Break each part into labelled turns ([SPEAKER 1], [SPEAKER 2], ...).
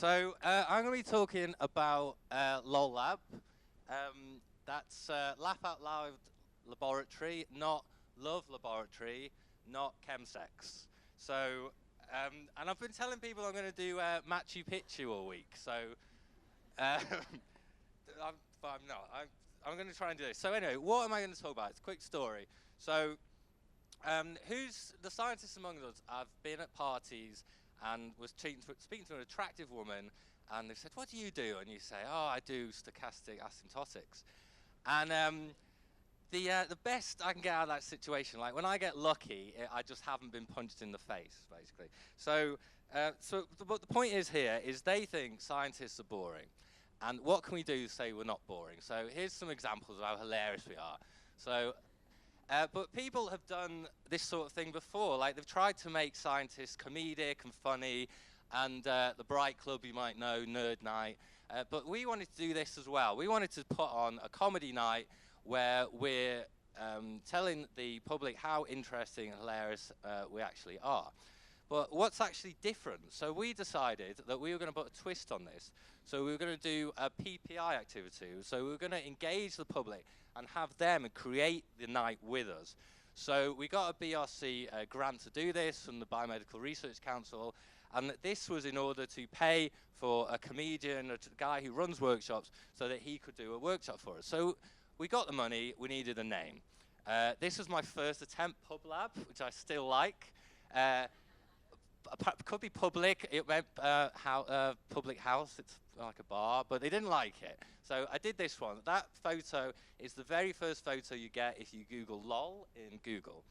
[SPEAKER 1] So I'm going to be talking about LOL Lab. That's Laugh Out Loud Laboratory, not Love Laboratory, not chemsex. So, and I've been telling people I'm going to do Machu Picchu all week. So, but I'm not. I'm going to try and do this. So anyway, what am I going to talk about? It's a quick story. So, who's the scientists among us have been at parties and was speaking to an attractive woman, and they said, "What do you do?" And you say, "Oh, I do stochastic asymptotics." And the best I can get out of that situation, like when I get lucky, I just haven't been punched in the face, basically. So, but the point is here is they think scientists are boring, and what can we do to say we're not boring? So here's some examples of how hilarious we are. So. But people have done this sort of thing before. Like they've tried to make scientists comedic and funny, and the Bright Club, you might know, Nerd Night. But we wanted to do this as well. We wanted to put on a comedy night where we're telling the public how interesting and hilarious we actually are. But what's actually different? So we decided that we were going to put a twist on this. So we were going to do a PPI activity. So we were going to engage the public and have them create the night with us. So we got a BRC grant to do this from the Biomedical Research Council, and this was in order to pay for a comedian, a guy who runs workshops, so that he could do a workshop for us. So we got the money, we needed a name. This was my first attempt, Pub Lab, which I still like. Could be public, it meant public house, it's like a bar, but they didn't like it. So I did this one. That photo is the very first photo you get if you Google LOL in Google.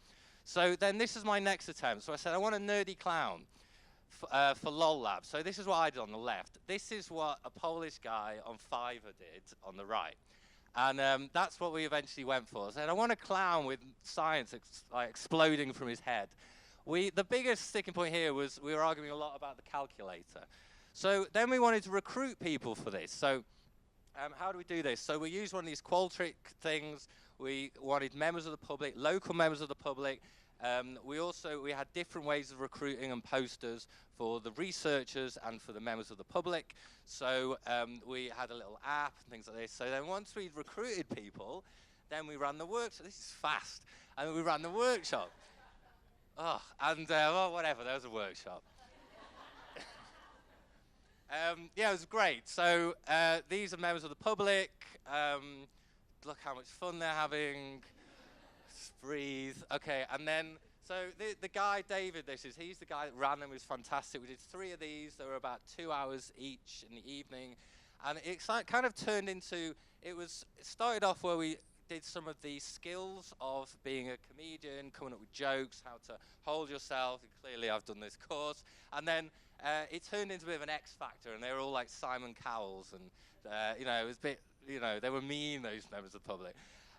[SPEAKER 1] So then this is my next attempt. So I said I want a nerdy clown for LOL Lab. So this is what I did on the left. This is what a Polish guy on Fiverr did on the right. And that's what we eventually went for. I said I want a clown with science like exploding from his head. The biggest sticking point here was we were arguing a lot about the calculator. So then we wanted to recruit people for this. So how do we do this? So we used one of these Qualtrics things. We wanted members of the public, local members of the public. We had different ways of recruiting and posters for the researchers and for the members of the public. So we had a little app and things like this. So then once we'd recruited people, then we ran the workshop. This is fast. And we ran the workshop. Oh, and well, whatever, there was a workshop. Yeah, it was great. So these are members of the public. Look how much fun they're having. Just breathe. Okay, and then, so the guy, David, he's the guy that ran them. It was fantastic. We did 3 of these. They were about 2 hours each in the evening. And it kind of turned into, it started off where we did some of the skills of being a comedian, coming up with jokes, how to hold yourself. And clearly, I've done this course. And then it turned into a bit of an X Factor, and they were all like Simon Cowells, and it was a bit, they were mean, those members of the public.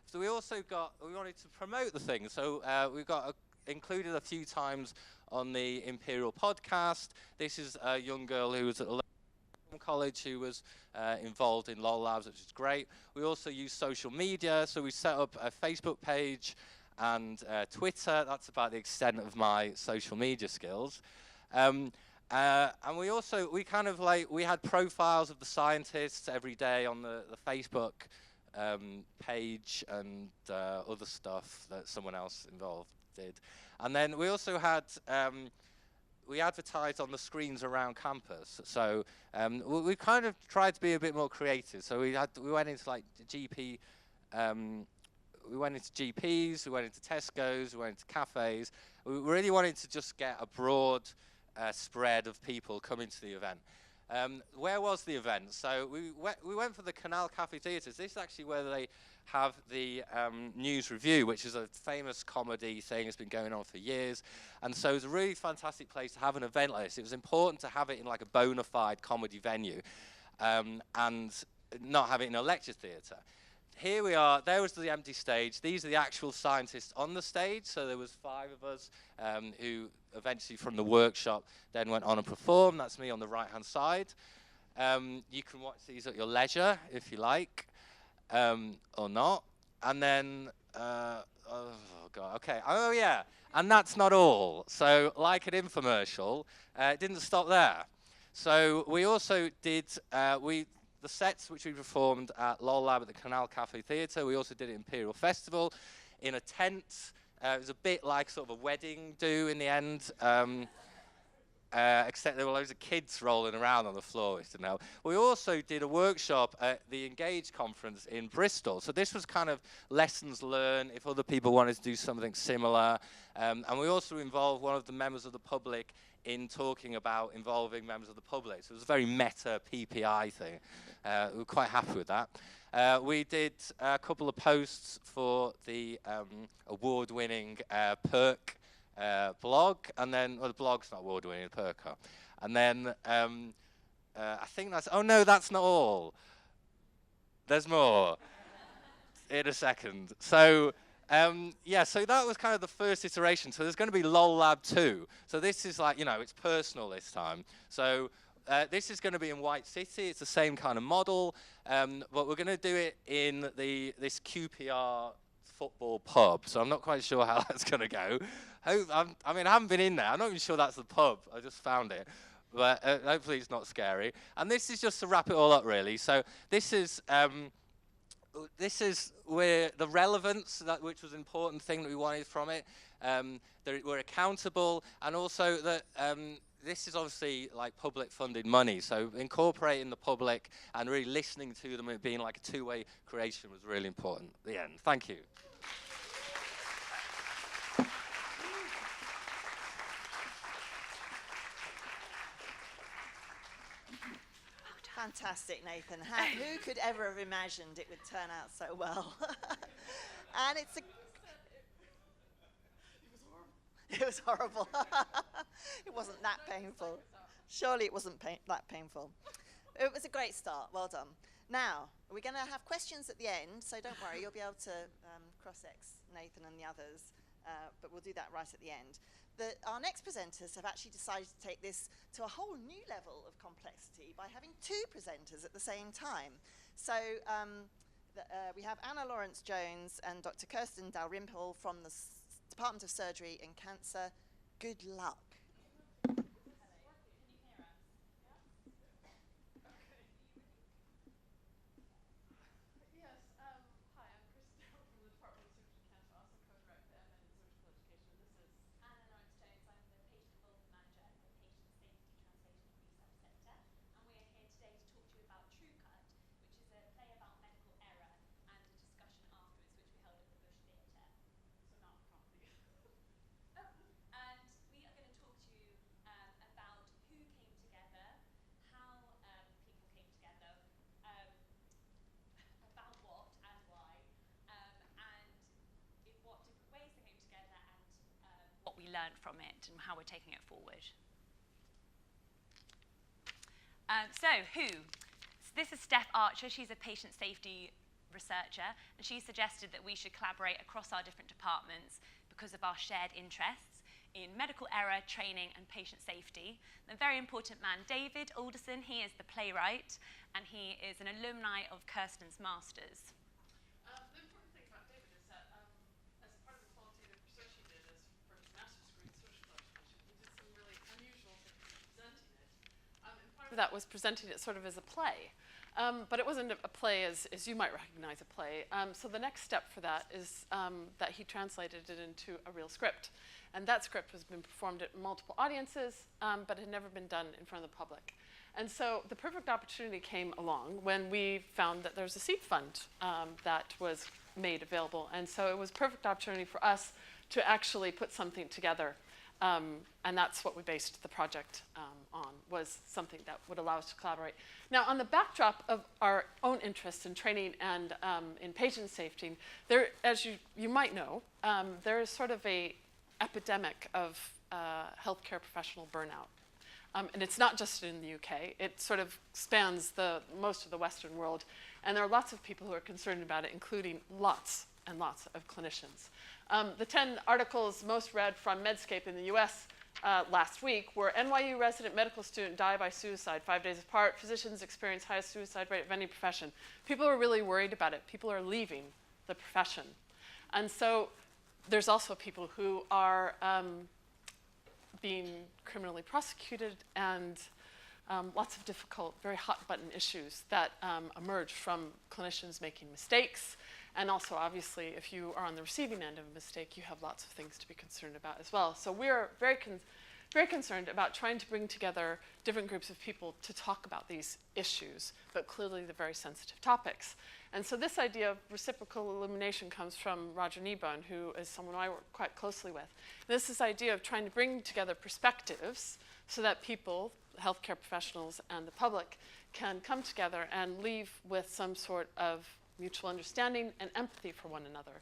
[SPEAKER 1] So we wanted to promote the thing. So we got included a few times on the Imperial podcast. This is a young girl who was at college who was involved in LOL Labs, which is great. We also use social media, so we set up a Facebook page and Twitter. That's about the extent of my social media skills. And we had profiles of the scientists every day on the Facebook page and other stuff that someone else involved did. And then we also had we advertised on the screens around campus. So we kind of tried to be a bit more creative. So we went into like GP, we went into GPs, we went into Tesco's, we went into cafes. We really wanted to just get a broad spread of people coming to the event. Where was the event? So we went for the Canal Cafe Theatres. This is actually where they have the News Review, which is a famous comedy thing that's been going on for years. And so it was a really fantastic place to have an event like this. It was important to have it in like a bona fide comedy venue and not have it in a lecture theatre. Here we are, there was the empty stage. These are the actual scientists on the stage. So there was 5 of us who eventually from the workshop then went on and performed. That's me on the right-hand side. You can watch these at your leisure if you like, or not. And then, oh God, okay, oh yeah. And that's not all. So like an infomercial, it didn't stop there. So we also did, the sets which we performed at LOL Lab at the Canal Cafe Theatre, we also did it at Imperial Festival in a tent. It was a bit like sort of a wedding do in the end. Except there were loads of kids rolling around on the floor, which didn't help. We also did a workshop at the Engage conference in Bristol. So this was kind of lessons learned if other people wanted to do something similar. And we also involved one of the members of the public in talking about involving members of the public. So it was a very meta PPI thing. We were quite happy with that. We did a couple of posts for the award-winning Perk blog, and then, well, the blog's not award-winning, Perker. And then, I think that's, oh no, that's not all. There's more in a second. So, yeah, so that was kind of the first iteration. So there's going to be LOL Lab 2. So this is like, you know, it's personal this time. So this is going to be in White City. It's the same kind of model, but we're going to do it in this QPR football pub. So I'm not quite sure how that's going to go. I mean, I haven't been in there. I'm not even sure that's the pub. I just found it. But hopefully it's not scary. And this is just to wrap it all up, really. So this is where the relevance, which was an important thing that we wanted from it. That we're accountable, and also that this is obviously like public-funded money. So incorporating the public and really listening to them and being like a two-way creation was really important. The end. Thank you.
[SPEAKER 2] Fantastic, Nathan. Who could ever have imagined it would turn out so well? And it's a... It was horrible. It wasn't that painful. Surely it wasn't that painful. It was a great start. Well done. Now, we're going to have questions at the end, so don't worry. You'll be able to cross-ex Nathan and the others, but we'll do that right at the end. Our next presenters have actually decided to take this to a whole new level of complexity by having two presenters at the same time. So we have Anna Lawrence-Jones and Dr. Kirsten Dalrymple from the Department of Surgery and Cancer. Good luck.
[SPEAKER 3] Learned from it and how we're taking it forward. So this is Steph Archer. She's a patient safety researcher, and she suggested that we should collaborate across our different departments because of our shared interests in medical error, training, and patient safety. A very important man, David Alderson, he is the playwright, and he is an alumni of Kirsten's Masters.
[SPEAKER 4] That was presenting it sort of as a play. But it wasn't a play as you might recognize a play. So the next step for that is that he translated it into a real script. And that script has been performed at multiple audiences, but had never been done in front of the public. And so the perfect opportunity came along when we found that there's a seed fund that was made available. And so it was a perfect opportunity for us to actually put something together. And that's what we based the project on, was something that would allow us to collaborate. Now, on the backdrop of our own interest in training and in patient safety, there, as you might know, there is sort of an epidemic of healthcare professional burnout. And it's not just in the UK. It sort of spans most of the Western world. And there are lots of people who are concerned about it, including lots and lots of clinicians. The 10 articles most read from Medscape in the US last week were NYU resident medical student die by suicide 5 days apart. Physicians experience highest suicide rate of any profession. People are really worried about it. People are leaving the profession. And so there's also people who are being criminally prosecuted and lots of difficult, very hot-button issues that emerge from clinicians making mistakes. And also, obviously, if you are on the receiving end of a mistake, you have lots of things to be concerned about as well. So we're very concerned about trying to bring together different groups of people to talk about these issues, but clearly they're very sensitive topics. And so this idea of reciprocal illumination comes from Roger Kneebone, who is someone I work quite closely with. This is this idea of trying to bring together perspectives so that people, healthcare professionals and the public, can come together and leave with some sort of mutual understanding and empathy for one another.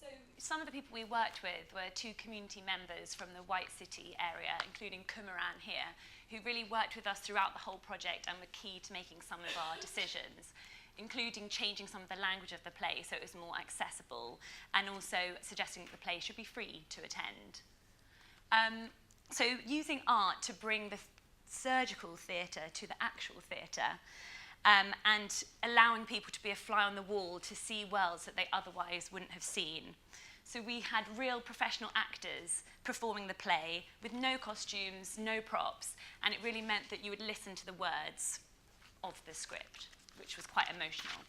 [SPEAKER 3] So some of the people we worked with were 2 community members from the White City area, including Kumaran here, who really worked with us throughout the whole project and were key to making some of our decisions, including changing some of the language of the play so it was more accessible, and also suggesting that the play should be free to attend. So using art to bring the surgical theatre to the actual theatre, and allowing people to be a fly on the wall to see worlds that they otherwise wouldn't have seen. So we had real professional actors performing the play with no costumes, no props, and it really meant that you would listen to the words of the script, which was quite emotional.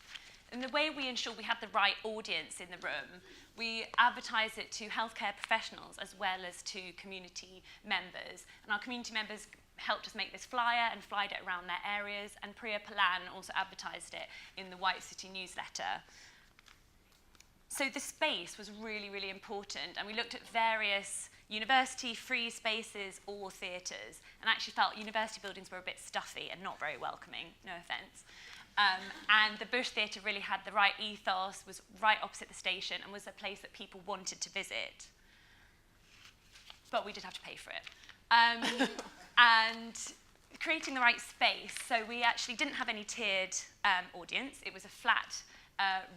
[SPEAKER 3] And the way we ensure we had the right audience in the room, we advertise it to healthcare professionals as well as to community members. And our community members helped us make this flyer and flyed it around their areas, and Priya Palan also advertised it in the White City newsletter. So the space was really, really important, and we looked at various university free spaces or theatres, and actually felt university buildings were a bit stuffy and not very welcoming, no offence. And the Bush Theatre really had the right ethos, was right opposite the station, and was a place that people wanted to visit. But we did have to pay for it. And creating the right space, so we actually didn't have any tiered audience. It was a flat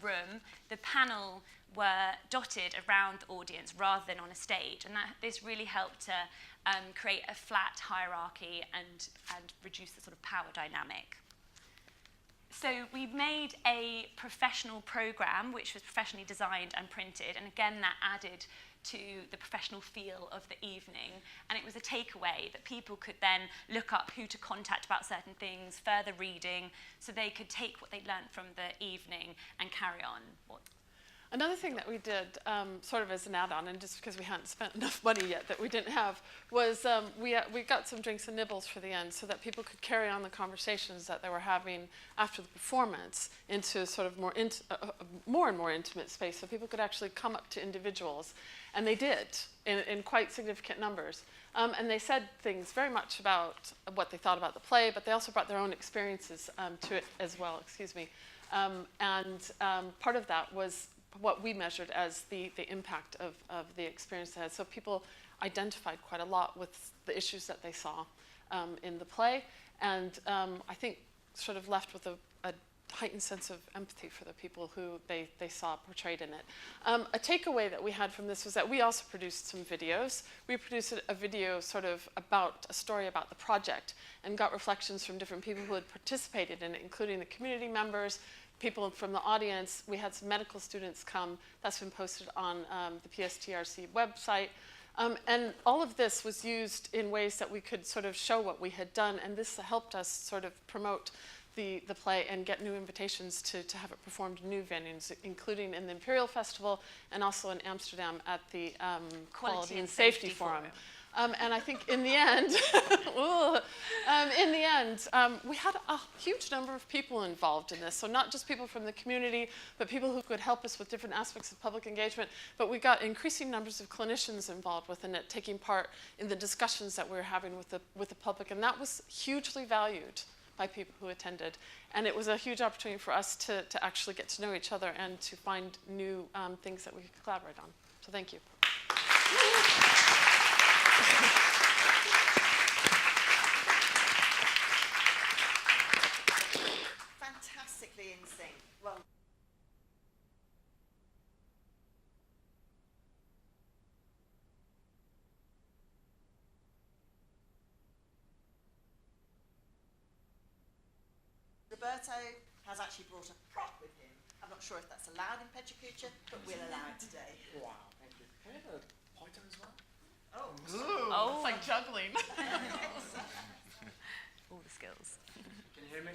[SPEAKER 3] room. The panel were dotted around the audience rather than on a stage, and this really helped to create a flat hierarchy and reduce the sort of power dynamic. So we made a professional program which was professionally designed and printed, and again that added to the professional feel of the evening, and it was a takeaway that people could then look up who to contact about certain things, further reading, so they could take what they learned from the evening and carry on.
[SPEAKER 4] Another thing that we did, sort of as an add-on, and just because we hadn't spent enough money yet that we didn't have, was we got some drinks and nibbles for the end so that people could carry on the conversations that they were having after the performance into sort of more and more intimate space, so people could actually come up to individuals, and they did in quite significant numbers. And they said things very much about what they thought about the play, but they also brought their own experiences to it as well, excuse me. Part of that was what we measured as the impact of the experience they had. So people identified quite a lot with the issues that they saw in the play, and I think sort of left with a heightened sense of empathy for the people who they saw portrayed in it. A takeaway that we had from this was that we also produced some videos. We produced a video sort of about a story about the project and got reflections from different people who had participated in it, including the community members, people from the audience. We had some medical students come. That's been posted on the PSTRC website. And all of this was used in ways that we could sort of show what we had done, and this helped us sort of promote the play and get new invitations to have it performed in new venues, including in the Imperial Festival and also in Amsterdam at the Quality and Safety Forum. And I think in the end, we had a huge number of people involved in this. So not just people from the community, but people who could help us with different aspects of public engagement. But we got increasing numbers of clinicians involved within it, taking part in the discussions that we were having with the public. And that was hugely valued by people who attended. And it was a huge opportunity for us to actually get to know each other and to find new things that we could collaborate on. So thank you.
[SPEAKER 2] Fantastically in sync. Well, Roberto has actually brought a prop with him. I'm not sure if that's allowed in Pecha Kucha, but we'll allow it today.
[SPEAKER 5] Wow, thank you. Can I have a pointer as well?
[SPEAKER 2] Oh.
[SPEAKER 4] Ooh, it's like juggling.
[SPEAKER 3] all the skills.
[SPEAKER 5] Can you hear me?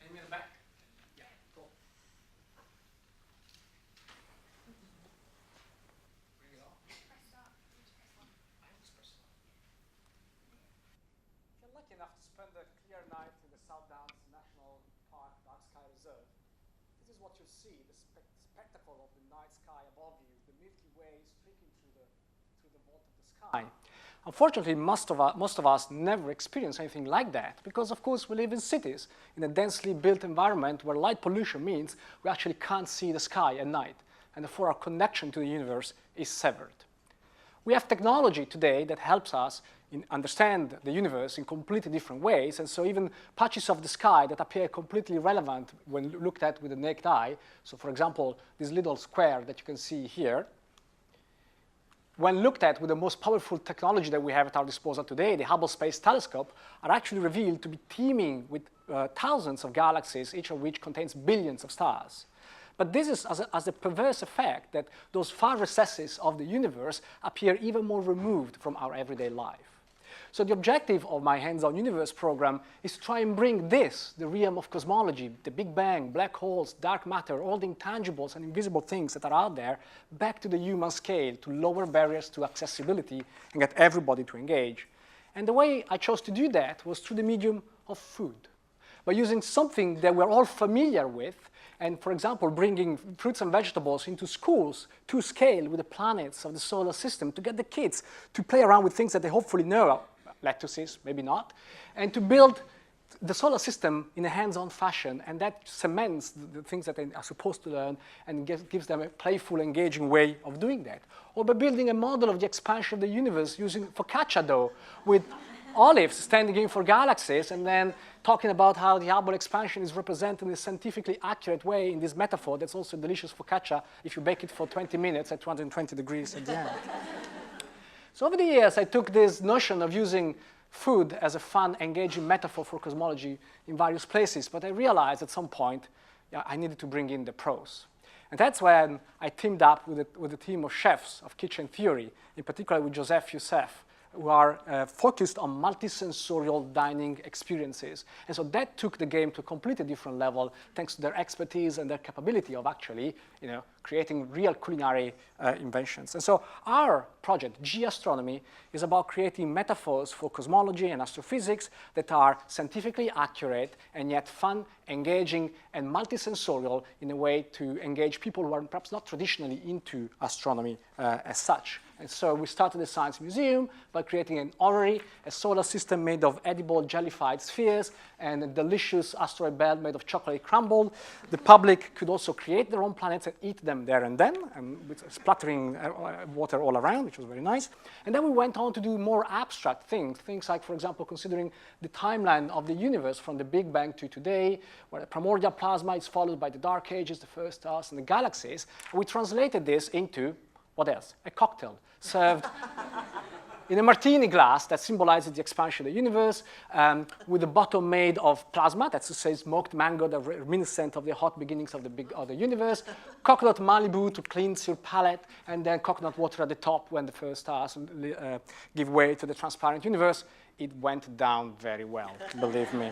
[SPEAKER 5] Hear me in the back? Yeah, cool. Bring it on. If you're lucky enough to spend a clear night in the South Downs National Park Dark Sky Reserve, this is what you'll see, the spectacle of the night sky above you, the Milky Way streaking through the vault of the sky. Unfortunately, most of us never experience anything like that because, of course, we live in cities, in a densely built environment where light pollution means we actually can't see the sky at night, and therefore our connection to the universe is severed. We have technology today that helps us understand the universe in completely different ways, and so even patches of the sky that appear completely irrelevant when looked at with the naked eye, so for example, this little square that you can see here, when looked at with the most powerful technology that we have at our disposal today, the Hubble Space Telescope, are actually revealed to be teeming with thousands of galaxies, each of which contains billions of stars. But this is as a perverse effect that those far recesses of the universe appear even more removed from our everyday life. So the objective of my Hands-on Universe program is to try and bring this, the realm of cosmology, the Big Bang, black holes, dark matter, all the intangibles and invisible things that are out there, back to the human scale, to lower barriers to accessibility and get everybody to engage. And the way I chose to do that was through the medium of food, by using something that we're all familiar with, and for example, bringing fruits and vegetables into schools to scale with the planets of the solar system to get the kids to play around with things that they hopefully know, lettuces, maybe not, and to build the solar system in a hands-on fashion, and that cements the things that they are supposed to learn and gives them a playful, engaging way of doing that. Or by building a model of the expansion of the universe using focaccia dough with olives standing in for galaxies, and then talking about how the Hubble expansion is represented in a scientifically accurate way in this metaphor that's also delicious focaccia if you bake it for 20 minutes at 220 degrees at the end. So over the years, I took this notion of using food as a fun, engaging metaphor for cosmology in various places, but I realized at some point I needed to bring in the prose. And that's when I teamed up with a team of chefs of kitchen theory, in particular with Joseph Youssef, who are focused on multisensorial dining experiences. And so that took the game to a completely different level, thanks to their expertise and their capability of actually creating real culinary inventions. And so our project, G-Astronomy, is about creating metaphors for cosmology and astrophysics that are scientifically accurate and yet fun, engaging, and multisensorial in a way to engage people who are perhaps not traditionally into astronomy as such. And so we started the Science Museum by creating an orrery, a solar system made of edible jellified spheres, and a delicious asteroid belt made of chocolate crumble. The public could also create their own planets and eat them there and then, with splattering water all around, which was very nice. And then we went on to do more abstract things like, for example, considering the timeline of the universe from the Big Bang to today, where the primordial plasma is followed by the dark ages, the first stars, and the galaxies. And we translated this into, what else? A cocktail served in a martini glass that symbolizes the expansion of the universe, with the bottom made of plasma, that's to say smoked mango, the reminiscent of the hot beginnings of the universe, coconut Malibu to cleanse your palate, and then coconut water at the top when the first stars give way to the transparent universe. It went down very well, believe me.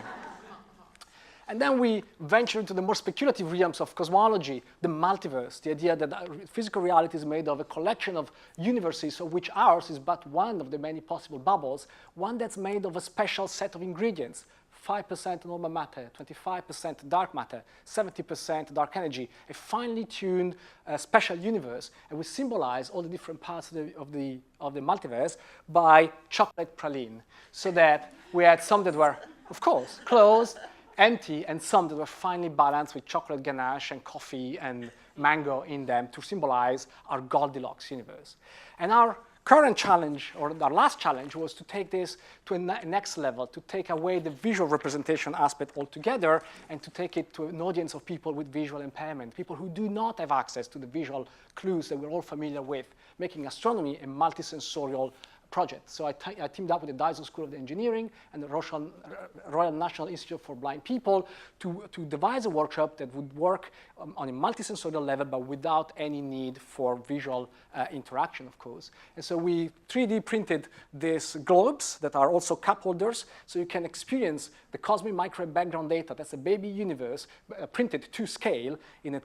[SPEAKER 5] And then we venture into the more speculative realms of cosmology, the multiverse, the idea that physical reality is made of a collection of universes, of which ours is but one of the many possible bubbles, one that's made of a special set of ingredients, 5% normal matter, 25% dark matter, 70% dark energy, a finely tuned special universe. And we symbolize all the different parts of the multiverse by chocolate praline, so that we had some that were, of course, closed, empty, and some that were finely balanced with chocolate ganache and coffee and mango in them to symbolize our Goldilocks universe. And our current challenge, or our last challenge, was to take this to a next level, to take away the visual representation aspect altogether and to take it to an audience of people with visual impairment, people who do not have access to the visual clues that we're all familiar with, making astronomy a multisensorial
[SPEAKER 6] project. So I teamed up with the Dyson School of Engineering and the Royal National Institute for Blind People to devise a workshop that would work on a multisensorial level, but without any need for visual interaction, of course. And so we 3D printed these globes that are also cup holders, so you can experience the cosmic microwave background data. That's a baby universe printed to scale in a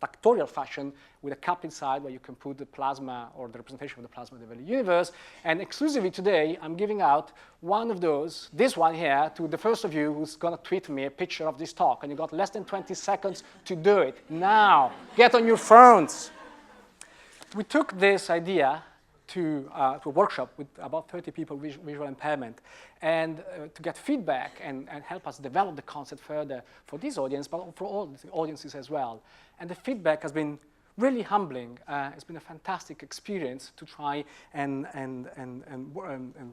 [SPEAKER 6] tactorial fashion with a cup inside where you can put the plasma or the representation of the plasma of the universe. And exclusively today, I'm giving out one of those, this one here, to the first of you who's going to tweet me a picture of this talk. And you got less than 20 seconds to do it. Now, get on your phones. We took this idea to a workshop with about 30 people with visual impairment, and to get feedback and help us develop the concept further for this audience, but for all the audiences as well. And the feedback has been really humbling. It's been a fantastic experience to try and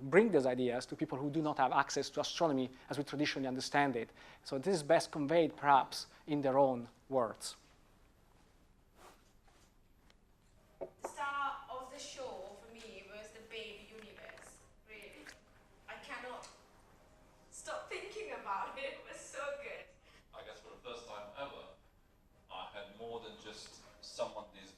[SPEAKER 6] bring those ideas to people who do not have access to astronomy as we traditionally understand it. So this is best conveyed, perhaps, in their own words.
[SPEAKER 7] The star of the show for me was the baby universe, really. I cannot stop thinking about it. It was so good.
[SPEAKER 8] I guess for the first time ever, I had more than just some of these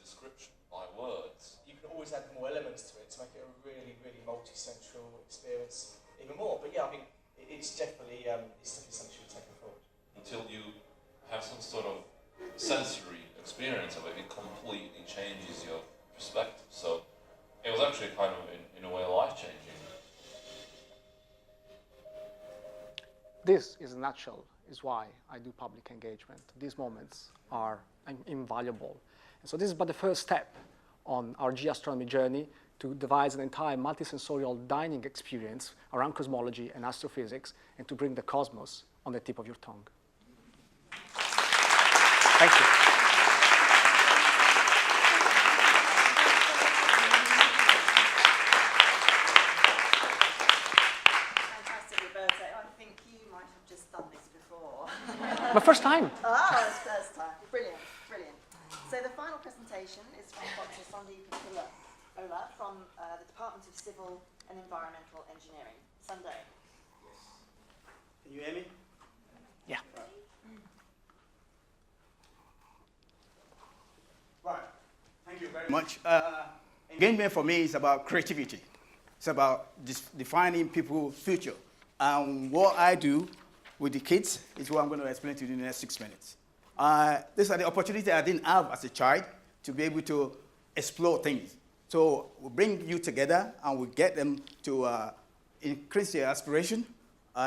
[SPEAKER 8] descriptions by words.
[SPEAKER 5] You can always add more elements to it to make it a really, really multi-sensual experience even more. But yeah, I mean, it's definitely something you should take forward.
[SPEAKER 8] Until you have some sort of sensory experience of it, it completely changes your perspective. So it was actually kind of, in a way, life-changing.
[SPEAKER 6] This, in a nutshell, is why I do public engagement. These moments are invaluable. And so this is but the first step on our G-astronomy journey to devise an entire multisensorial dining experience around cosmology and astrophysics, and to bring the cosmos on the tip of your tongue. Thank you.
[SPEAKER 2] Fantastic, Roberto. I think you might have just done this before.
[SPEAKER 6] My first time.
[SPEAKER 2] Oh, it's first time. Brilliant, brilliant. So the final presentation is from Dr. Sandeep Ola from the Department of Civil and Environmental Engineering. Sunday.
[SPEAKER 9] Yes. Can you hear me?
[SPEAKER 6] Yeah.
[SPEAKER 9] Right. Thank you very much. Engagement for me is about creativity. It's about defining people's future. And what I do with the kids is what I'm going to explain to you in the next 6 minutes. These are the opportunities I didn't have as a child to be able to explore things. So we'll bring you together and we'll get them to increase their aspiration,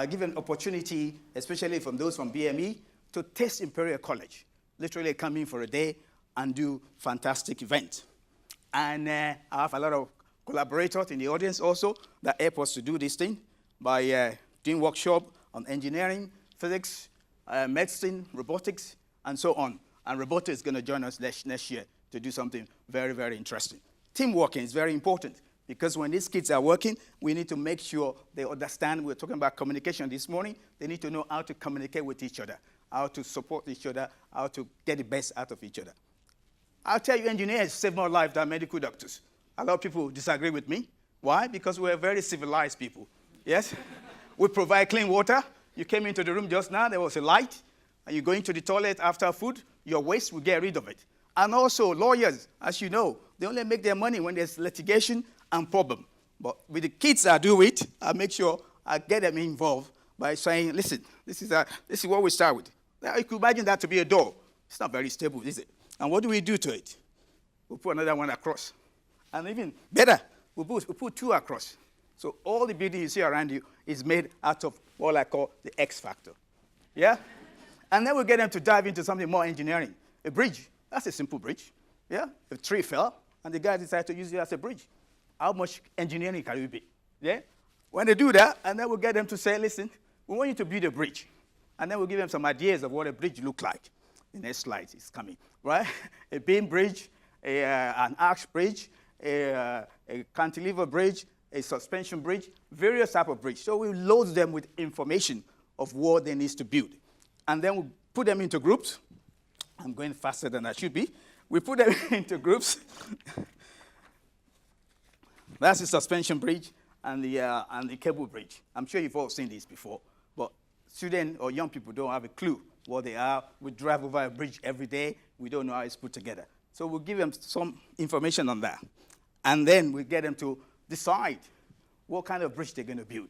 [SPEAKER 9] give them opportunity, especially from those from BME, to taste Imperial College. Literally come in for a day and do fantastic events. And I have a lot of collaborators in the audience also that help us to do this thing by doing workshop on engineering, physics, medicine, robotics, and so on. And robotics is going to join us next year to do something very, very interesting. Teamwork is very important because when these kids are working, we need to make sure they understand. We were talking about communication this morning. They need to know how to communicate with each other, how to support each other, how to get the best out of each other. I'll tell you, engineers save more lives than medical doctors. A lot of people disagree with me. Why? Because we're very civilized people. Yes? We provide clean water. You came into the room just now, there was a light, and you go into the toilet after food, your waste, we get rid of it. And also, lawyers, as you know, they only make their money when there's litigation and problem. But with the kids that do it, I make sure I get them involved by saying, listen, this is what we start with. Now, you could imagine that to be a door. It's not very stable, is it? And what do we do to it? We put another one across. And even better, we put two across. So all the building you see around you is made out of what I call the X factor. Yeah? And then we get them to dive into something more engineering. A bridge, that's a simple bridge. Yeah? A tree fell, and the guy decided to use it as a bridge. How much engineering can it be? Yeah? When they do that, and then we'll get them to say, listen, we want you to build a bridge. And then we'll give them some ideas of what a bridge looks like. The next slide is coming, right? A beam bridge, an arch bridge, a cantilever bridge, a suspension bridge, various type of bridge. So we load them with information of what they need to build. And then we put them into groups. I'm going faster than I should be. We put them into groups. That's the suspension bridge and the cable bridge. I'm sure you've all seen these before, but students or young people don't have a clue what they are. We drive over a bridge every day. We don't know how it's put together. So we'll give them some information on that. And then we get them to decide what kind of bridge they're going to build.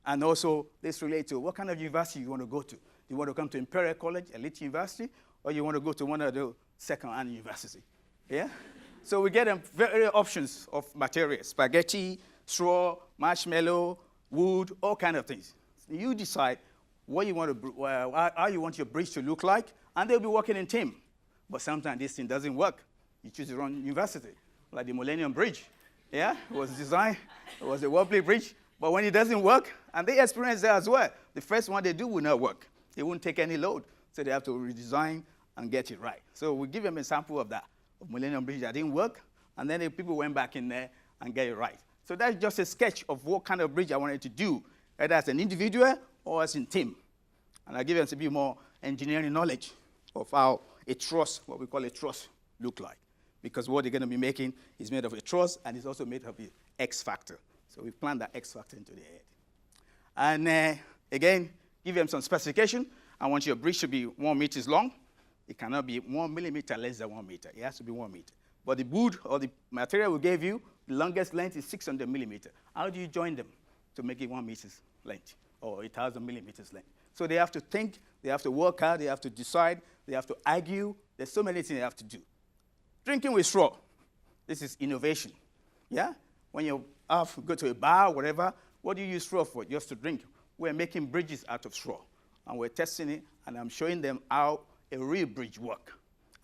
[SPEAKER 9] And also, this relates to what kind of university you want to go to. You want to come to Imperial College, elite university, or you want to go to one of the second-hand universities? Yeah? So we get them various options of materials: spaghetti, straw, marshmallow, wood, all kinds of things. You decide what you want to, how you want your bridge to look like, and they'll be working in team. But sometimes this thing doesn't work. You choose the wrong university, like the Millennium Bridge. Yeah, it was designed, it was a wobbly bridge, but when it doesn't work, and they experience that as well, the first one they do will not work. It won't take any load, so they have to redesign and get it right. So we give them a sample of that, of Millennium Bridge that didn't work, and then the people went back in there and get it right. So that's just a sketch of what kind of bridge I wanted to do, either as an individual or as a team. And I give them a bit more engineering knowledge of how a truss, what we call a truss, look like. Because what they're going to be making is made of a truss, and it's also made of the X factor. So we plan that X factor into the head. And again, give them some specification. I want your bridge to be 1 meter long. It cannot be 1 millimeter less than 1 meter. It has to be 1 meter. But the wood or the material we gave you, the longest length is 600 millimeters. How do you join them to make it 1 meter's length or 1,000 millimeters length? So they have to think, they have to work out, they have to decide, they have to argue. There's so many things they have to do. Drinking with straw. This is innovation. Yeah? When you go to a bar or whatever, what do you use straw for? Just to drink. We're making bridges out of straw. And we're testing it, and I'm showing them how a real bridge works.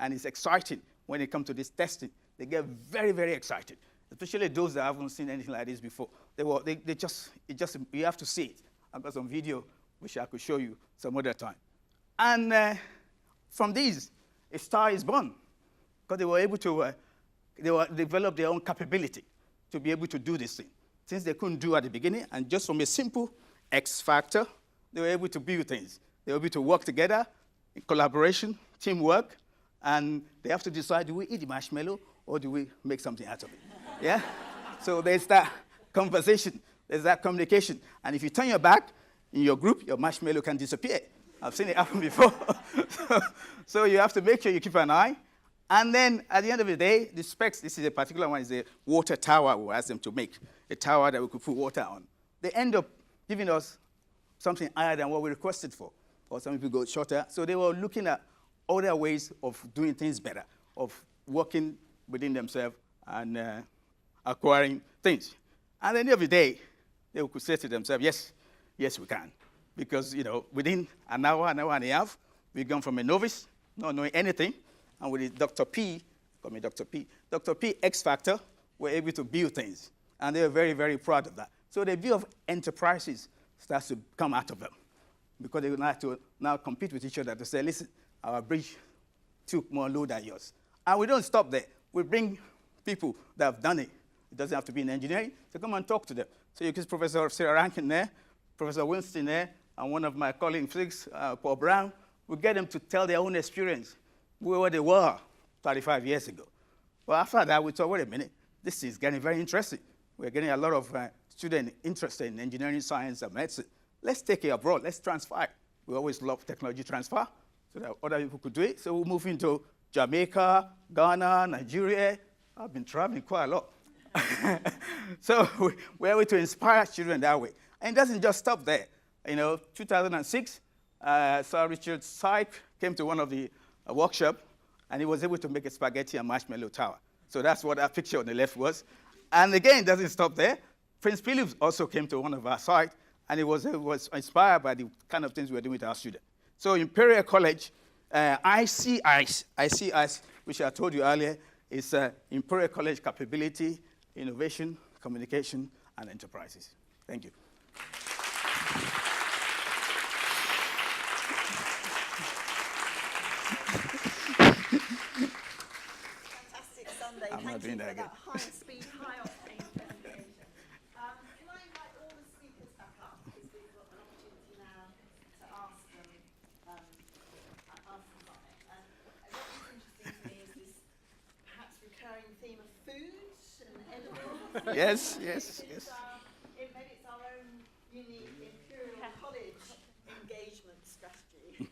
[SPEAKER 9] And it's exciting when it comes to this testing. They get very, very excited, especially those that haven't seen anything like this before. You have to see it. I've got some video which I could show you some other time. And from these, a star is born, because they were able to develop their own capability to be able to do this thing. Since they couldn't do at the beginning, and just from a simple X factor, they were able to build things. They were able to work together in collaboration, teamwork, and they have to decide, do we eat the marshmallow or do we make something out of it? Yeah? So there's that conversation, there's that communication. And if you turn your back in your group, your marshmallow can disappear. I've seen it happen before. So you have to make sure you keep an eye. And then at the end of the day, the specs, this is a particular one, is a water tower we asked them to make, a tower that we could put water on. They end up giving us something higher than what we requested for, or some people go shorter. So they were looking at other ways of doing things better, of working within themselves and acquiring things. And at the end of the day, they could say to themselves, yes, we can. Because, within an hour and a half, we've gone from a novice, not knowing anything, and with Dr. P, call me Dr. P, Dr. P X Factor, we're able to build things. And they're very, very proud of that. So the view of enterprises starts to come out of them, because they will have to now compete with each other to say, listen, our bridge took more load than yours. And we don't stop there. We bring people that have done it. It doesn't have to be in engineering, so come and talk to them. So you get Professor Sarah Rankin there, Professor Winston there, and one of my colleagues in physics, Paul Brown. We get them to tell their own experience, where they were 35 years ago. Well, after that, we thought, wait a minute, this is getting very interesting. We're getting a lot of students interested in engineering, science, and medicine. Let's take it abroad. Let's transfer it. We always love technology transfer, so that other people could do it. So we move into Jamaica, Ghana, Nigeria. I've been traveling quite a lot. So we're able to inspire children that way. And it doesn't just stop there. 2006, Sir Richard Syke came to one of the workshops, and he was able to make a spaghetti and marshmallow tower. So that's what that picture on the left was. And again, it doesn't stop there. Prince Philip also came to one of our sites, and he was inspired by the kind of things we were doing with our students. So Imperial College, ICICE, which I told you earlier, is Imperial College Capability, Innovation, Communication, and Enterprises. Thank you.
[SPEAKER 2] Fantastic Sunday.
[SPEAKER 9] I'm not doing that again.
[SPEAKER 2] High-speed, high-octane presentation. Can I invite all the speakers back up, because we've got an opportunity now to ask them something. And what is interesting to me is this perhaps recurring theme of food and edibles.
[SPEAKER 9] Yes, yes, yes.
[SPEAKER 2] Maybe it's our own unique Imperial College engagement strategy.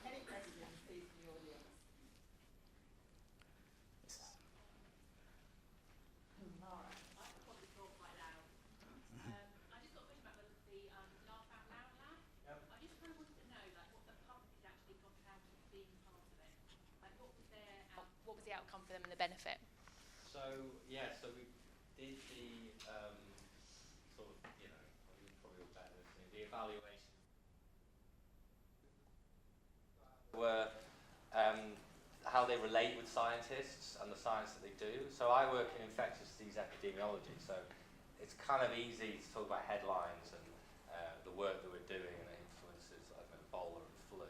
[SPEAKER 2] Any questions, please, from the audience? Laura.
[SPEAKER 10] I could probably talk quite loud. I just got a question about the Laugh Out Loud lab. Yep. I just kind of wanted to know like what the public has actually got out of being part of it. Like what was the outcome for them and the benefit?
[SPEAKER 1] So yeah, so we did the sort of, you know, you're probably all better than me, the evaluation were how they relate with scientists and the science that they do. So I work in infectious disease epidemiology, so it's kind of easy to talk about headlines and the work that we're doing and it influences, I don't know, Ebola and flu.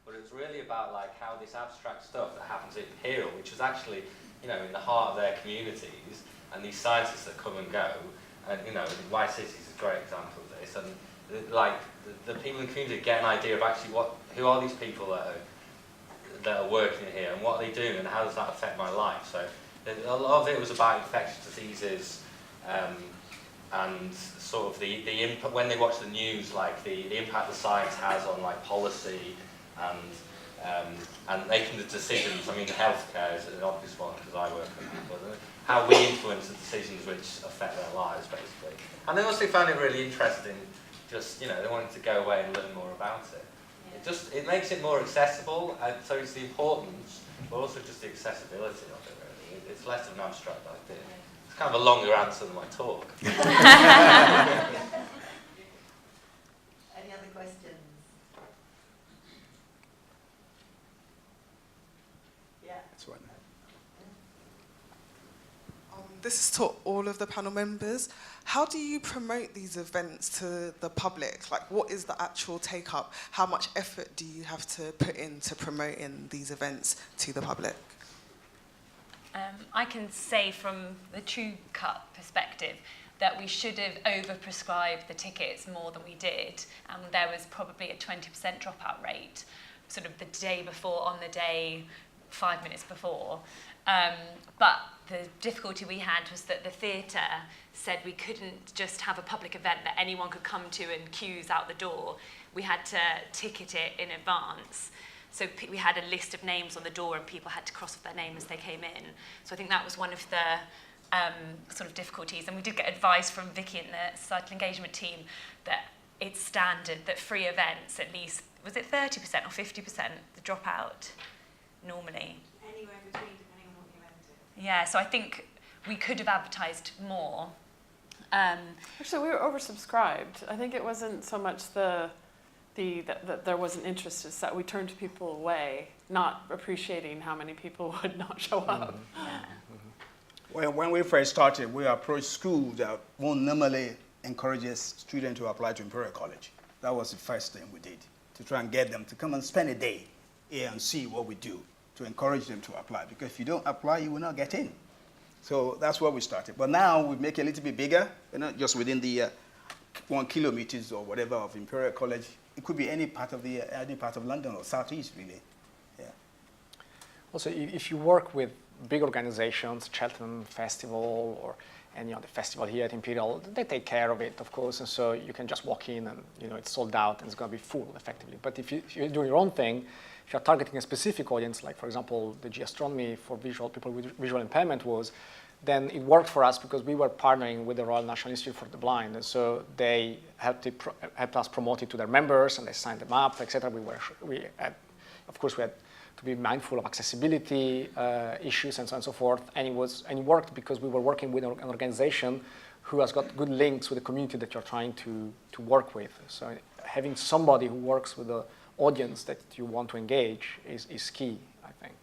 [SPEAKER 1] But it's really about like how this abstract stuff that happens at Imperial, which is actually, you know, in the heart of their communities, and these scientists that come and go, and you know, White City is a great example of this, and like the people in the community get an idea of actually who are these people that are working here, and what are they doing, and how does that affect my life? So a lot of it was about infectious diseases, and sort of the impact when they watch the news, like the impact the science has on like policy and making the decisions. I mean, healthcare is an obvious one because I work on that, but how we influence the decisions which affect their lives, basically. And they also found it really interesting. Just, you know, they wanted to go away and learn more about it. It makes it more accessible, and so it's the importance, but also just the accessibility of it, really. It's less of an abstract idea. It's kind of a longer answer than my talk.
[SPEAKER 2] Any other questions? Yeah.
[SPEAKER 9] That's one.
[SPEAKER 11] This is to all of the panel members. How do you promote these events to the public? Like, what is the actual take-up? How much effort do you have to put into promoting these events to the public?
[SPEAKER 3] I can say from the True Cut perspective that we should have overprescribed the tickets more than we did, and there was probably a 20% dropout rate, sort of the day before, on the day, 5 minutes before. But the difficulty we had was that the theatre said we couldn't just have a public event that anyone could come to and queues out the door. We had to ticket it in advance. So we had a list of names on the door and people had to cross off their name as they came in. So I think that was one of the sort of difficulties. And we did get advice from Vicky and the societal engagement team that it's standard that free events, at least, was it 30% or 50% the dropout normally?
[SPEAKER 7] Anywhere in between, depending on what the event is.
[SPEAKER 3] Yeah, so I think we could have advertised more.
[SPEAKER 4] Actually, we were oversubscribed. I think it wasn't so much that there wasn't interest, it's that we turned people away, not appreciating how many people would not show up.
[SPEAKER 9] Well, when we first started, we approached schools that won't normally encourage students to apply to Imperial College. That was the first thing we did, to try and get them to come and spend a day here and see what we do, to encourage them to apply. Because if you don't apply, you will not get in. So that's where we started. But now we make it a little bit bigger, just within the 1 kilometers or whatever of Imperial College. It could be any part of London or Southeast, really. Yeah.
[SPEAKER 6] Also, if you work with big organizations, Cheltenham Festival or any other festival here at Imperial, they take care of it, of course, and so you can just walk in and it's sold out and it's going to be full, effectively. But if you're doing your own thing, if you're targeting a specific audience, like, for example, the G-Astronomy for people with visual impairment was, then it worked for us because we were partnering with the Royal National Institute for the Blind, and so they helped us promote it to their members, and they signed them up, etc. Of course, we had to be mindful of accessibility issues and so on and so forth, and it worked because we were working with an organization who has got good links with the community that you're trying to work with. So having somebody who works with the audience that you want to engage is key, I think.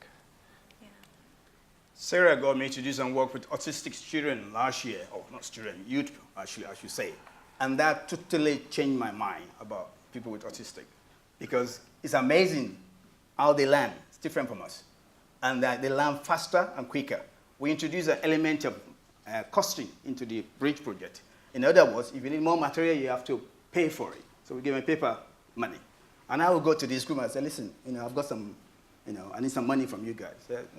[SPEAKER 9] Sarah got me to do some work with autistic children last year, or not children, youth, actually, I should say. And that totally changed my mind about people with autistic, because it's amazing how they learn. It's different from us. And they learn faster and quicker. We introduced an element of costing into the bridge project. In other words, if you need more material, you have to pay for it. So we give them paper money. And I will go to this group and say, listen, I've got some, I need some money from you guys.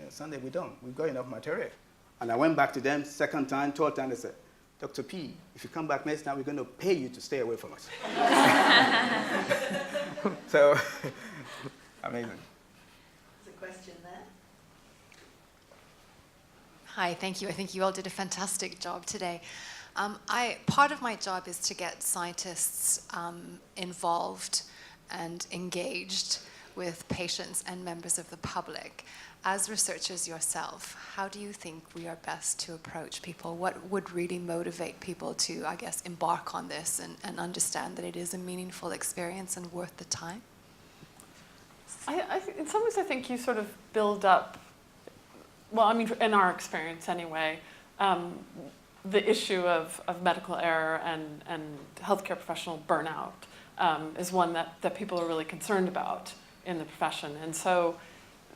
[SPEAKER 9] Sunday, we don't. We've got enough material. And I went back to them second time, third time. They said, Dr. P, if you come back next time, we're going to pay you to stay away from us. So, amazing.
[SPEAKER 2] There's a question there.
[SPEAKER 12] Hi, thank you. I think you all did a fantastic job today. Part of my job is to get scientists involved and engaged with patients and members of the public. As researchers yourself, how do you think we are best to approach people? What would really motivate people to, I guess, embark on this and understand that it is a meaningful experience and worth the time?
[SPEAKER 4] In some ways, I think you sort of build up, well, I mean, in our experience anyway, the issue of medical error and healthcare professional burnout is one that people are really concerned about in the profession. And so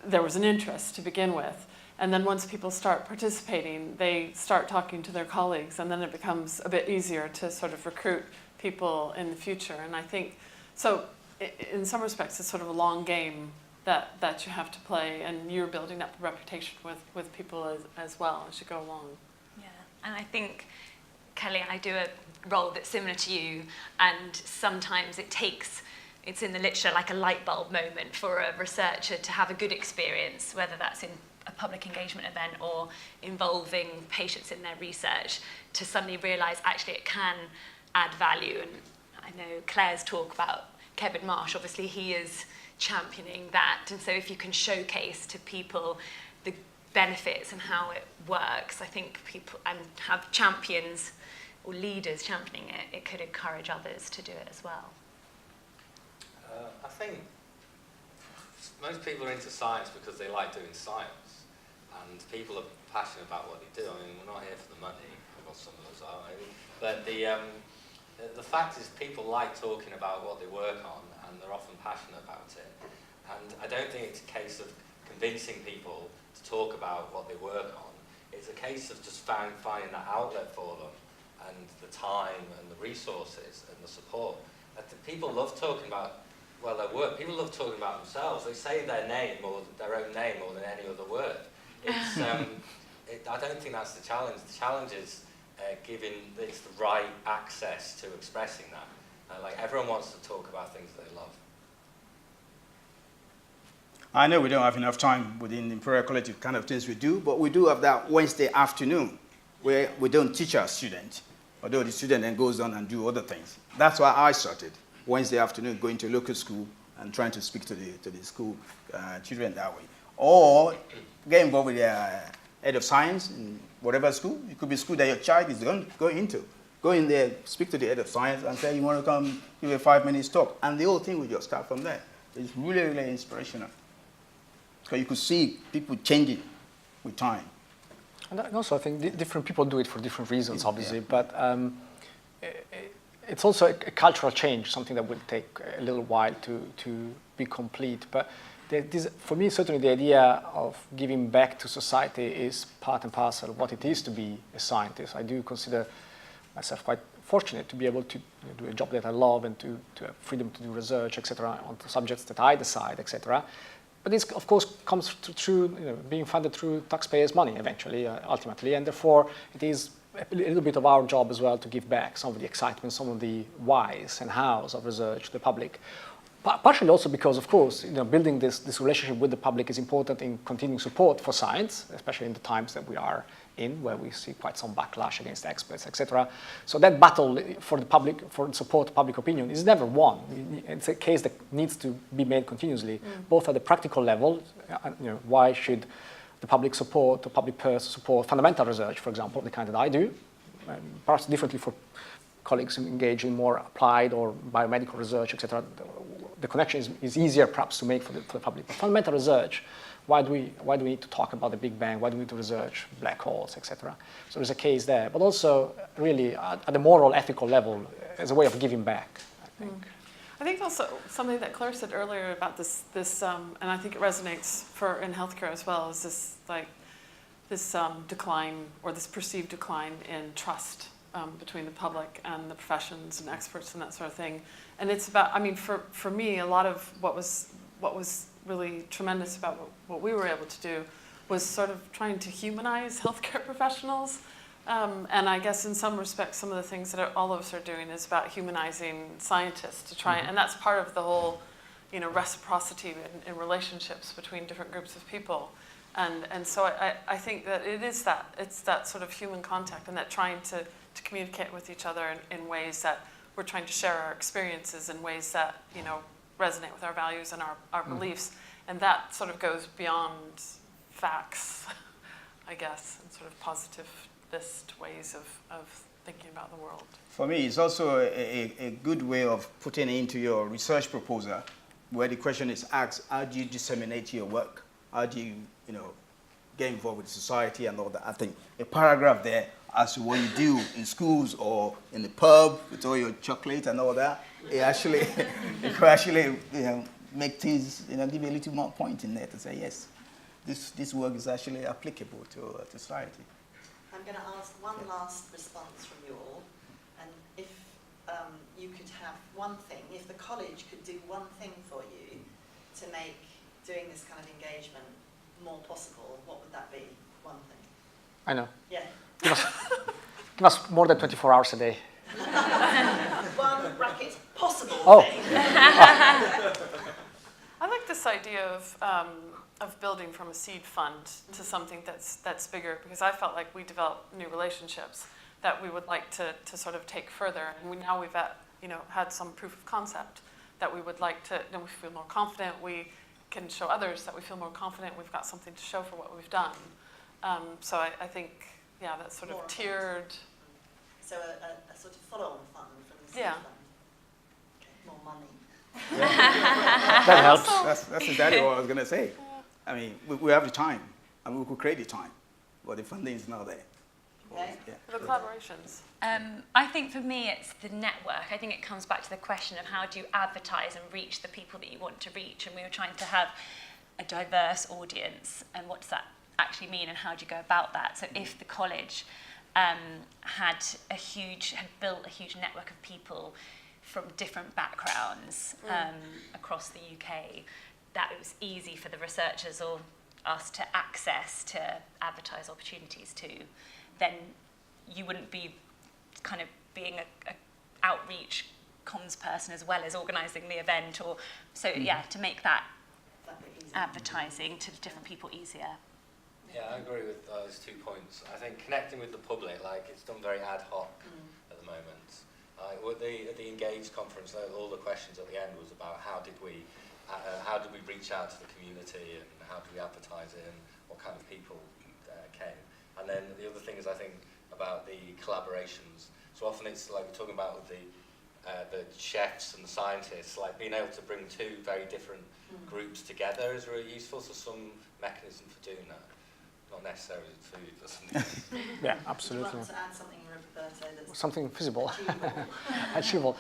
[SPEAKER 4] there was an interest to begin with. And then once people start participating, they start talking to their colleagues, and then it becomes a bit easier to sort of recruit people in the future. And I think, so in some respects, it's sort of a long game that you have to play, and you're building up a reputation with people as well as you go along.
[SPEAKER 3] Yeah, and I think, Kelly, I do a role that's similar to you, and sometimes it's in the literature like a light bulb moment for a researcher to have a good experience, whether that's in a public engagement event or involving patients in their research, to suddenly realise actually it can add value. And I know Claire's talk about Kevin Marsh, obviously he is championing that. And so if you can showcase to people the benefits and how it works, I think people, and have champions or leaders championing it, it could encourage others to do it as well.
[SPEAKER 1] I think most people are into science because they like doing science, and people are passionate about what they do. I mean, we're not here for the money, well, some of us are maybe, but the fact is people like talking about what they work on, and they're often passionate about it. And I don't think it's a case of convincing people to talk about what they work on. It's a case of just finding that outlet for them, and the time and the resources and the support. I think people love talking about their work. People love talking about themselves. They say their name or their own name more than any other word. It's, I don't think that's the challenge. The challenge is giving it's the right access to expressing that. Like everyone wants to talk about things they love.
[SPEAKER 9] I know we don't have enough time within Imperial College of kind of things we do, but we do have that Wednesday afternoon where we don't teach our students, although the student then goes on and do other things. That's why I started Wednesday afternoon, going to a local school and trying to speak to the school children that way. Or get involved with the head of science in whatever school. It could be a school that your child is going into. Go in there, speak to the head of science and say, you want to come give a 5-minute talk. And the whole thing will just start from there. It's really, really inspirational. Because you could see people changing with time.
[SPEAKER 6] And also, I think different people do it for different reasons, obviously. Yeah. But it's also a cultural change, something that will take a little while to be complete. But for me, certainly the idea of giving back to society is part and parcel of what it is to be a scientist. I do consider myself quite fortunate to be able to do a job that I love and to have freedom to do research, etc., on subjects that I decide, etc. But this, of course, comes through being funded through taxpayers' money eventually, ultimately, and therefore it is a little bit of our job as well to give back some of the excitement, some of the whys and hows of research to the public. Partially also because, of course, building this relationship with the public is important in continuing support for science, especially in the times that we are in, where we see quite some backlash against experts, etc. So that battle for the public, for support of public opinion, is never won. It's a case that needs to be made continuously, both at the practical level. Why should the public support, the public purse support fundamental research, for example, the kind that I do, perhaps differently for colleagues who engage in more applied or biomedical research, etc. The connection is easier perhaps to make for the public. But fundamental research, why do we need to talk about the Big Bang? Why do we need to research black holes, etc.? So there's a case there, but also really at the moral, ethical level, as a way of giving back, I think.
[SPEAKER 4] I think also something that Claire said earlier about this and I think it resonates in healthcare as well, is this decline, or this perceived decline in trust between the public and the professions and experts and that sort of thing. And it's about, I mean, for me, a lot of what was really tremendous about what we were able to do was sort of trying to humanize healthcare professionals. And I guess in some respects, some of the things that all of us are doing is about humanizing scientists to try, and that's part of the whole, reciprocity in relationships between different groups of people. And so I think that it's that sort of human contact and that trying to communicate with each other in ways that we're trying to share our experiences in ways that, resonate with our values and our beliefs. And that sort of goes beyond facts, I guess, and sort of positivist ways of thinking about the world.
[SPEAKER 9] For me, it's also a good way of putting into your research proposal where the question is asked, how do you disseminate your work? How do you, get involved with society and all that? I think a paragraph there as to what you do in schools or in the pub with all your chocolate and all that, it could actually, make things, give you a little more point in there to say, yes, this work is actually applicable to society.
[SPEAKER 2] I'm going to ask one last response from you all, and if you could have one thing, if the college could do one thing for you to make doing this kind of engagement more possible, what would that be? One thing.
[SPEAKER 6] I know.
[SPEAKER 2] Yeah.
[SPEAKER 6] Give us more than 24 hours a day.
[SPEAKER 2] One bracket possible thing.
[SPEAKER 4] I like this idea of building from a seed fund to something that's bigger, because I felt like we developed new relationships that we would like to sort of take further, and we've had some proof of concept that we would like to. We feel more confident. We can show others that we feel more confident. We've got something to show for what we've done. So I think, that's sort of
[SPEAKER 2] more
[SPEAKER 4] tiered.
[SPEAKER 2] So a sort of follow-on fund from the seed fund. Okay, more money.
[SPEAKER 6] That helps.
[SPEAKER 9] That's exactly what I was going to say. I mean, we have the time, and we could create the time, but the funding is not there.
[SPEAKER 2] Okay.
[SPEAKER 9] Yeah.
[SPEAKER 4] The collaborations.
[SPEAKER 3] I think for me it's the network. I think it comes back to the question of how do you advertise and reach the people that you want to reach, and we were trying to have a diverse audience, and what does that actually mean and how do you go about that? So if the college had built a huge network of people from different backgrounds across the UK, that it was easy for the researchers or us to access, to advertise opportunities to, then you wouldn't be kind of being a outreach comms person as well as organising the event, or so to make that advertising to different people easier.
[SPEAKER 1] Yeah, I agree with those 2 points. I think connecting with the public, it's done very ad hoc at the moment. At the Engage conference, all the questions at the end was about how did we reach out to the community and how do we advertise it and what kind of people came. And then the other thing is, I think, about the collaborations. So often it's like we're talking about with the chefs and the scientists, being able to bring two very different groups together is really useful. So some mechanism for doing that, not necessarily food, but something else.
[SPEAKER 6] Yeah, absolutely.
[SPEAKER 2] Do you want to add something, Roberto, that's
[SPEAKER 6] something visible,
[SPEAKER 2] achievable?
[SPEAKER 6] achievable.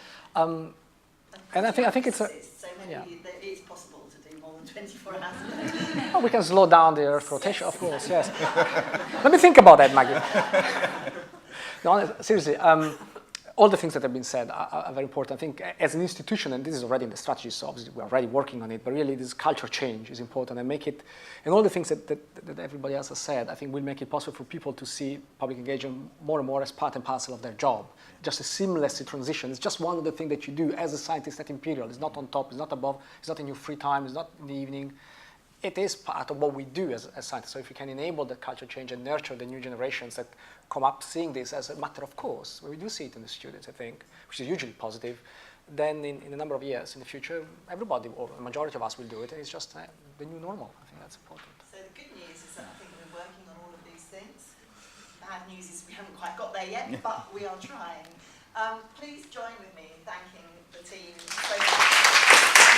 [SPEAKER 6] And I think it's a.
[SPEAKER 2] So maybe it is possible to do more than 24 hours a day.
[SPEAKER 6] Oh, we can slow down the Earth rotation, of course. Yes. Let me think about that, Maggie. No, seriously. All the things that have been said are very important. I think as an institution, and this is already in the strategy, so obviously we're already working on it, but really this culture change is important, and all the things that everybody else has said, I think will make it possible for people to see public engagement more and more as part and parcel of their job. Just a seamless transition. It's just one of the things that you do as a scientist at Imperial. It's not on top, it's not above, it's not in your free time, it's not in the evening. It is part of what we do as scientists. So if you can enable the culture change and nurture the new generations that come up seeing this as a matter of course, we do see it in the students, I think, which is hugely positive, then in a number of years in the future, everybody, or a majority of us will do it, and it's just the new normal. I think that's important.
[SPEAKER 2] So the good news is that I think we're working on all of these things. Bad news is we haven't quite got there yet, but we are trying. Please join with me in thanking the team so much.